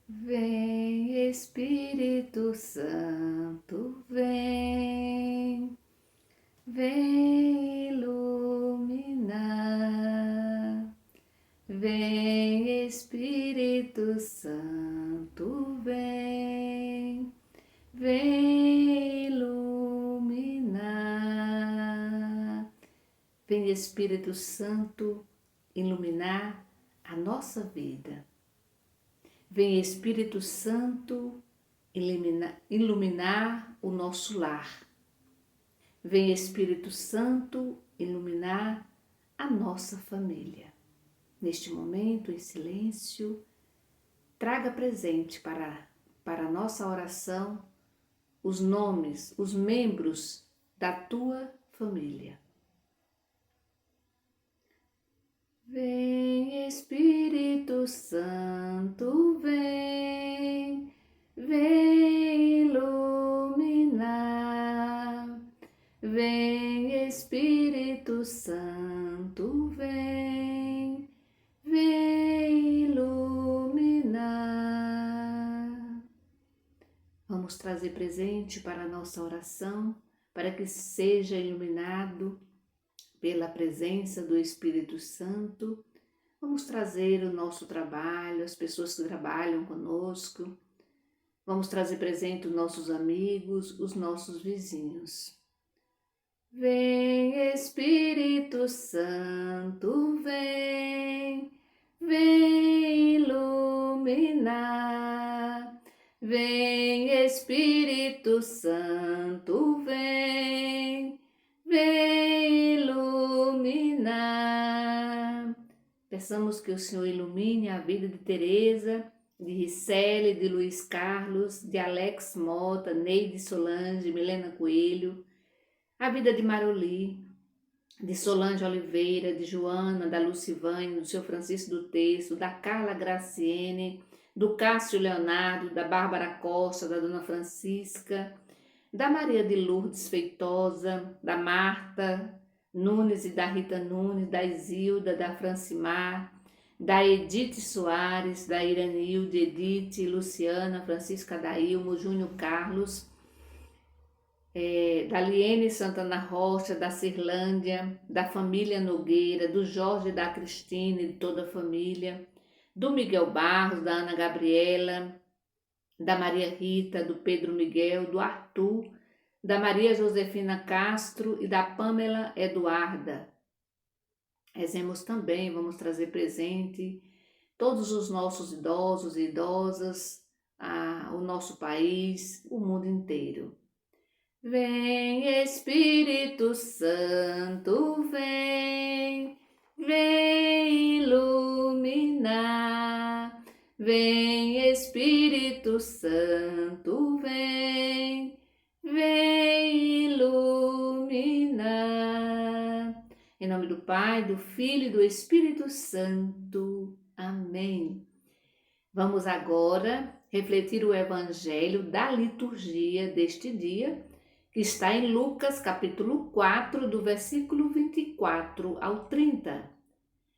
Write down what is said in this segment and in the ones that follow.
Vem Espírito Santo, vem, vem iluminar. Vem Espírito Santo, vem, vem iluminar. Vem Espírito Santo iluminar a nossa vida. Vem Espírito Santo iluminar o nosso lar. Vem Espírito Santo iluminar a nossa família. Neste momento, em silêncio, traga presente para a nossa oração os nomes, os membros da tua família. Vem Espírito Santo, vem, vem iluminar. Vem Espírito Santo, vem, vem iluminar. Vamos trazer presente para a nossa oração, para que seja iluminado pela presença do Espírito Santo. Vamos trazer o nosso trabalho, as pessoas que trabalham conosco. Vamos trazer presente os nossos amigos, os nossos vizinhos. Vem Espírito Santo, vem, vem iluminar. Vem Espírito Santo, vem, vem iluminar. Peçamos que o Senhor ilumine a vida de Teresa, de Ricele, de Luiz Carlos, de Alex Mota, Neide Solange, Milena Coelho, a vida de Maroli, de Solange Oliveira, de Joana, da Lucivane, do seu Francisco do Texto, da Carla Graciene, do Cássio Leonardo, da Bárbara Costa, da Dona Francisca, da Maria de Lourdes Feitosa, da Marta Nunes e da Rita Nunes, da Isilda, da Francimar, da Edith Soares, da Iranilde, Edith, Luciana, Francisca Dailmo, Júnior Carlos, da Liene Santana Rocha, da Cirlândia, da família Nogueira, do Jorge e da Cristine, de toda a família, do Miguel Barros, da Ana Gabriela, da Maria Rita, do Pedro Miguel, do Arthur, da Maria Josefina Castro e da Pamela Eduarda. Rezemos também, vamos trazer presente todos os nossos idosos e idosas, o nosso país, o mundo inteiro. Vem Espírito Santo, vem, vem iluminar. Vem Espírito Santo, vem, vem iluminar. Em nome do Pai, do Filho e do Espírito Santo. Amém. Vamos agora refletir o Evangelho da liturgia deste dia, que está em Lucas capítulo 4, do versículo 24 ao 30.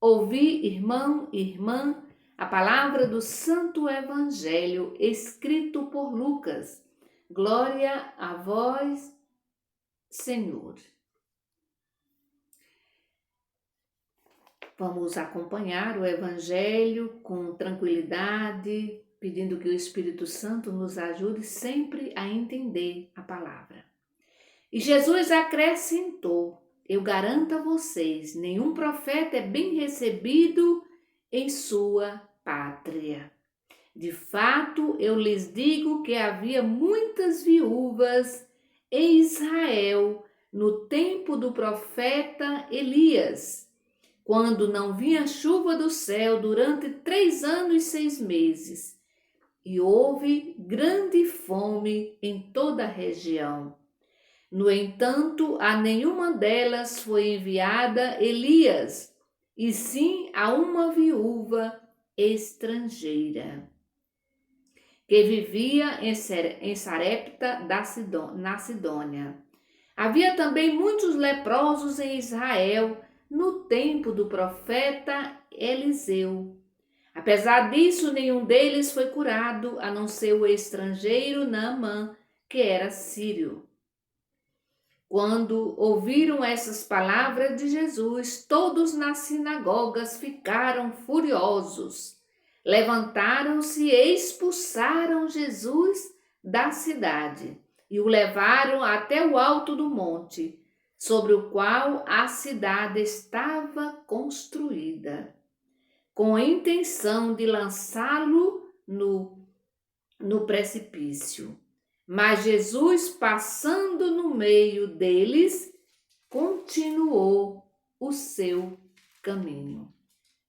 Ouvi, irmão e irmã, a palavra do Santo Evangelho escrito por Lucas. Glória a vós, Senhor. Vamos acompanhar o Evangelho com tranquilidade, pedindo que o Espírito Santo nos ajude sempre a entender a palavra. E Jesus acrescentou: eu garanto a vocês, nenhum profeta é bem recebido em sua pátria. De fato, eu lhes digo que havia muitas viúvas em Israel no tempo do profeta Elias, quando não vinha chuva do céu durante 3 anos e 6 meses, e houve grande fome em toda a região. No entanto, a nenhuma delas foi enviada Elias, e sim a uma viúva estrangeira, que vivia em Sarepta, na Sidônia. Havia também muitos leprosos em Israel no tempo do profeta Eliseu. Apesar disso, nenhum deles foi curado, a não ser o estrangeiro Naamã, que era sírio. Quando ouviram essas palavras de Jesus, todos nas sinagogas ficaram furiosos. Levantaram-se e expulsaram Jesus da cidade e o levaram até o alto do monte, sobre o qual a cidade estava construída, com a intenção de lançá-lo no precipício. Mas Jesus, passando no meio deles, continuou o seu caminho.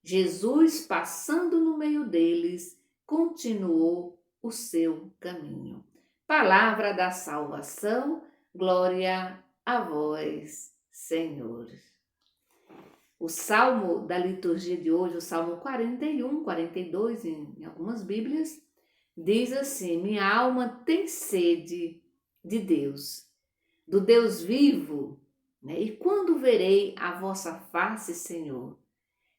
Jesus, passando no meio deles, continuou o seu caminho. Palavra da salvação, glória a vós, Senhor. O salmo da liturgia de hoje, o salmo 41, 42, em algumas Bíblias, diz assim: minha alma tem sede de Deus, do Deus vivo, né? E quando verei a vossa face, Senhor?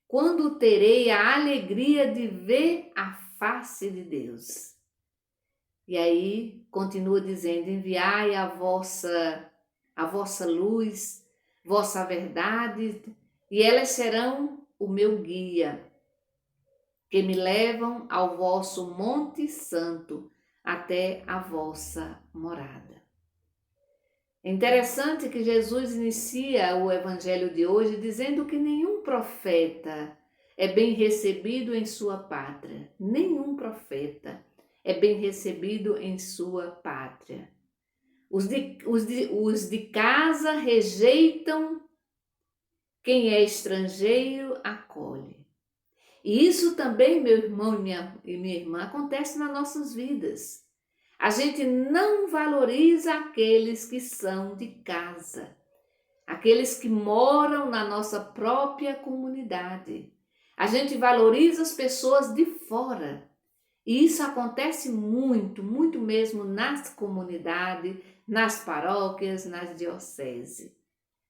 Quando terei a alegria de ver a face de Deus? E aí continua dizendo: enviai a vossa luz, vossa verdade, e elas serão o meu guia, que me levam ao vosso Monte Santo, até a vossa morada. É interessante que Jesus inicia o evangelho de hoje dizendo que nenhum profeta é bem recebido em sua pátria. Nenhum profeta é bem recebido em sua pátria. Os de casa rejeitam, quem é estrangeiro acolhe. E isso também, meu irmão e minha irmã, acontece nas nossas vidas. A gente não valoriza aqueles que são de casa, aqueles que moram na nossa própria comunidade. A gente valoriza as pessoas de fora. E isso acontece muito, muito mesmo nas comunidades, nas paróquias, nas dioceses.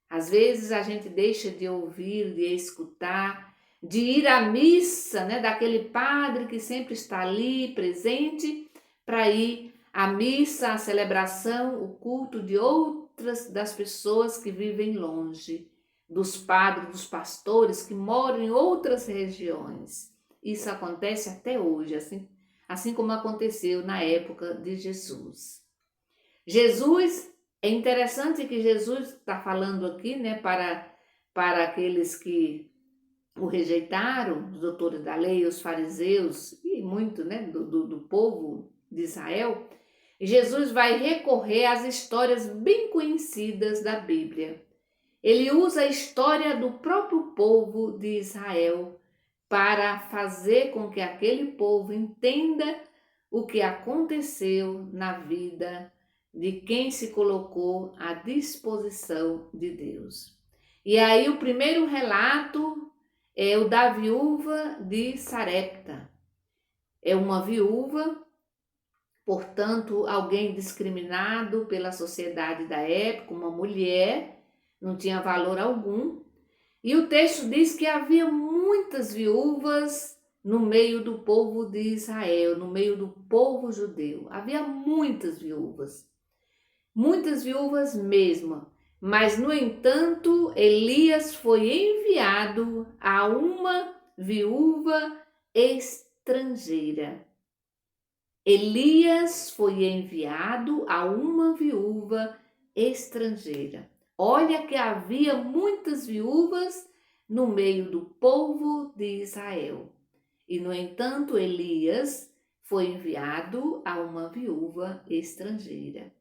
Às vezes a gente deixa de ouvir, de escutar, de ir à missa, né, daquele padre que sempre está ali presente, para ir à missa, à celebração, o culto de outras das pessoas que vivem longe, dos padres, dos pastores que moram em outras regiões. Isso acontece até hoje, assim como aconteceu na época de Jesus. É interessante que Jesus está falando aqui, né, para aqueles que o rejeitaram, os doutores da lei, os fariseus e muito, né, do povo de Israel. E Jesus vai recorrer às histórias bem conhecidas da Bíblia. Ele usa a história do próprio povo de Israel para fazer com que aquele povo entenda o que aconteceu na vida de quem se colocou à disposição de Deus. E aí o primeiro relato é o da viúva de Sarepta. É uma viúva, portanto, alguém discriminado pela sociedade da época, uma mulher, não tinha valor algum. E o texto diz que havia muitas viúvas no meio do povo de Israel, no meio do povo judeu. Havia muitas viúvas mesmo. Mas, no entanto, Elias foi enviado a uma viúva estrangeira. Elias foi enviado a uma viúva estrangeira. Olha que havia muitas viúvas no meio do povo de Israel. E, no entanto, Elias foi enviado a uma viúva estrangeira.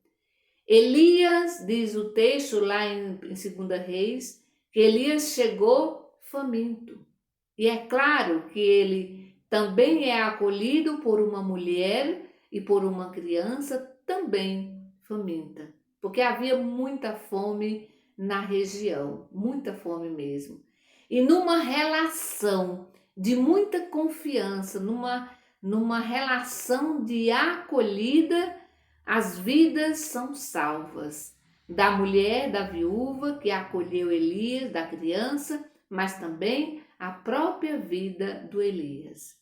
Elias, diz o texto lá em 2 Reis, que Elias chegou faminto. E é claro que ele também é acolhido por uma mulher e por uma criança também faminta, porque havia muita fome na região, muita fome mesmo. E numa relação de muita confiança, numa relação de acolhida, as vidas são salvas. Da mulher, da viúva que acolheu Elias, da criança, mas também a própria vida do Elias.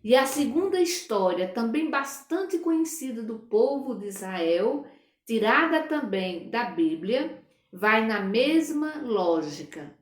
E a segunda história, também bastante conhecida do povo de Israel, tirada também da Bíblia, vai na mesma lógica,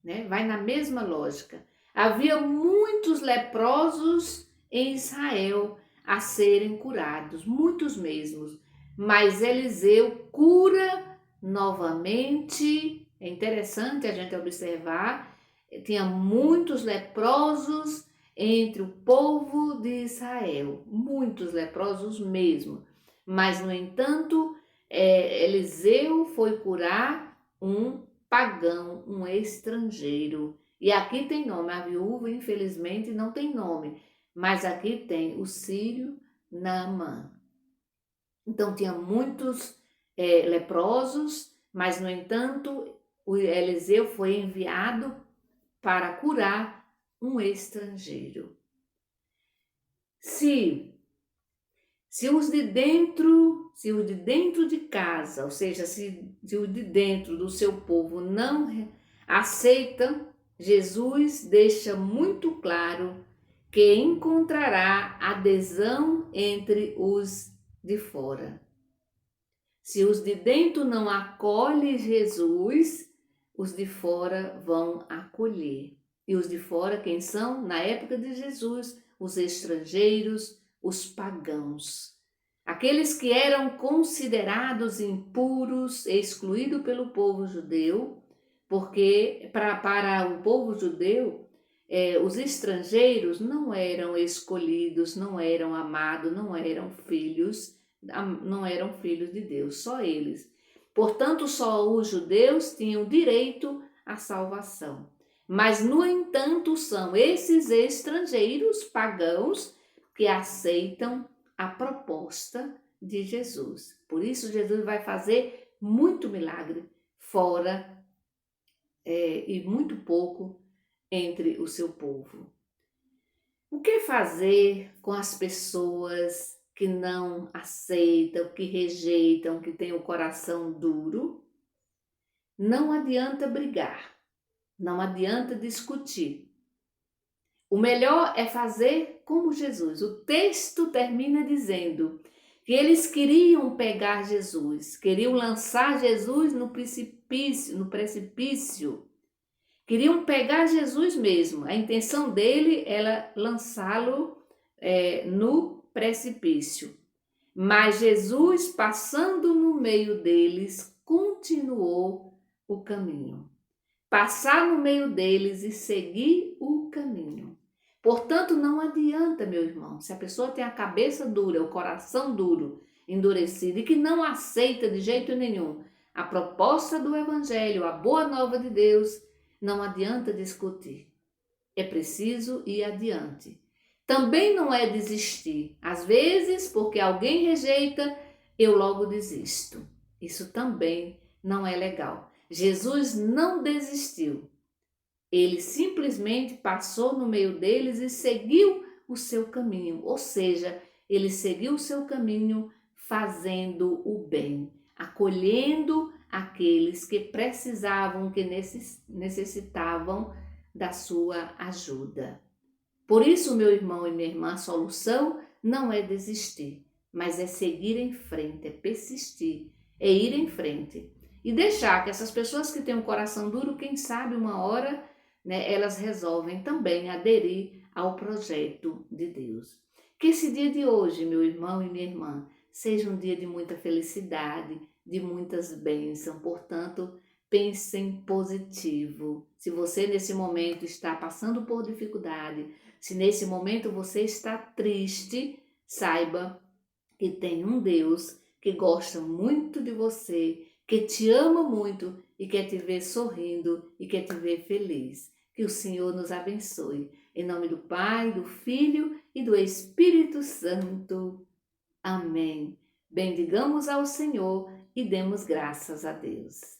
né? Vai na mesma lógica. Havia muitos leprosos em Israel a serem curados, muitos mesmos. Mas Eliseu cura novamente. É interessante a gente observar, tinha muitos leprosos entre o povo de Israel, muitos leprosos mesmo. Mas, no entanto, Eliseu foi curar um pagão, um estrangeiro. E aqui tem nome, a viúva infelizmente não tem nome, mas aqui tem o sírio Naamã. Então tinha muitos leprosos, mas no entanto o Eliseu foi enviado para curar um estrangeiro. Se os de dentro de casa, ou seja, se os de dentro do seu povo não aceitam, Jesus deixa muito claro que encontrará adesão entre os de fora. Se os de dentro não acolhem Jesus, os de fora vão acolher. E os de fora, quem são? Na época de Jesus, os estrangeiros, os pagãos. Aqueles que eram considerados impuros, excluídos pelo povo judeu, porque para o povo judeu, os estrangeiros não eram escolhidos, não eram amados, não eram filhos de Deus, só eles. Portanto, só os judeus tinham direito à salvação. Mas, no entanto, são esses estrangeiros pagãos que aceitam a proposta de Jesus. Por isso, Jesus vai fazer muito milagre fora e muito pouco entre o seu povo. O que fazer com as pessoas que não aceitam, que rejeitam, que têm o coração duro? Não adianta brigar, não adianta discutir. O melhor é fazer como Jesus. O texto termina dizendo que eles queriam pegar Jesus, queriam lançar Jesus no precipício. Queriam pegar Jesus mesmo. A intenção dele era lançá-lo no precipício. Mas Jesus, passando no meio deles, continuou o caminho. Passar no meio deles e seguir o caminho. Portanto, não adianta, meu irmão, se a pessoa tem a cabeça dura, o coração duro, endurecido e que não aceita de jeito nenhum a proposta do Evangelho, a boa nova de Deus, não adianta discutir. É preciso ir adiante. Também não é desistir. Às vezes, porque alguém rejeita, eu logo desisto. Isso também não é legal. Jesus não desistiu. Ele simplesmente passou no meio deles e seguiu o seu caminho. Ou seja, ele seguiu o seu caminho fazendo o bem, acolhendo aqueles que precisavam, que necessitavam da sua ajuda. Por isso, meu irmão e minha irmã, a solução não é desistir, mas é seguir em frente, é persistir, é ir em frente. E deixar que essas pessoas que têm um coração duro, quem sabe uma hora, né, elas resolvem também aderir ao projeto de Deus. Que esse dia de hoje, meu irmão e minha irmã, seja um dia de muita felicidade, de muitas bênçãos. Portanto, pensem positivo. Se você nesse momento está passando por dificuldade, se nesse momento você está triste, saiba que tem um Deus que gosta muito de você, que te ama muito e quer te ver sorrindo e quer te ver feliz. Que o Senhor nos abençoe. Em nome do Pai, do Filho e do Espírito Santo. Amém. Bendigamos ao Senhor e demos graças a Deus.